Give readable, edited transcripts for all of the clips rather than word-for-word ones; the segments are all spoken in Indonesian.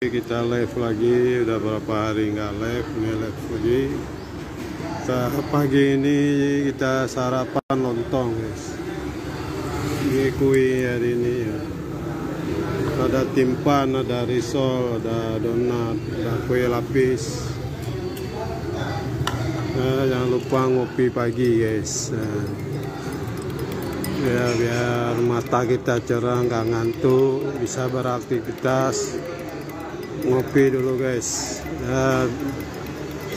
Kita live lagi, udah berapa hari nggak live, ini live lagi. Pagi ini kita sarapan lontong guys. Ini kue hari ini ya. Ada timpan, ada risol, ada donat, ada kue lapis. Jangan lupa ngopi pagi guys. Ya biar mata kita cerah, nggak ngantuk, bisa beraktivitas. Ngopi dulu guys ya,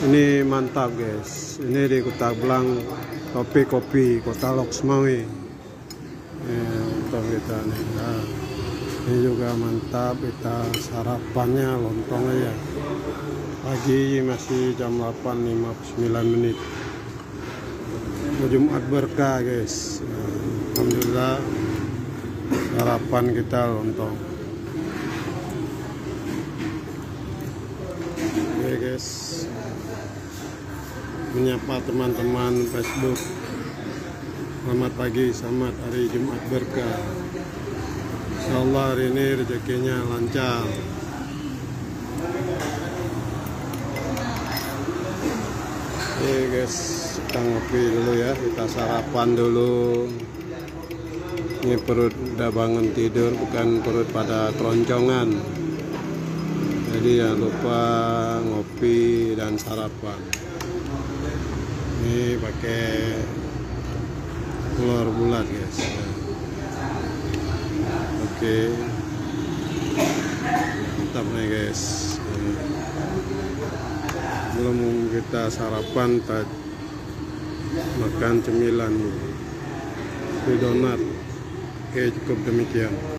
ini mantap guys. Ini di Kota Blang, kopi Kota Loksmawe ya, lontong kita nih ya. Ini juga mantap, kita sarapannya lontong aja. Pagi masih jam 8:59. Jumat berkah guys ya, alhamdulillah sarapan kita lontong. Oke guys, menyapa teman-teman Facebook. Selamat pagi, selamat hari Jumat berkah. Insyaallah hari ini rezekinya lancar. Oke guys, kita ngopi dulu ya, kita sarapan dulu. Ini perut udah bangun tidur, bukan perut pada keroncongan. Jadi jangan lupa ngopi dan sarapan. Ini pakai telur bulat guys. Oke, mantap nih guys. Belum kita sarapan, kita makan cemilan. Ini donat. Oke, cukup demikian.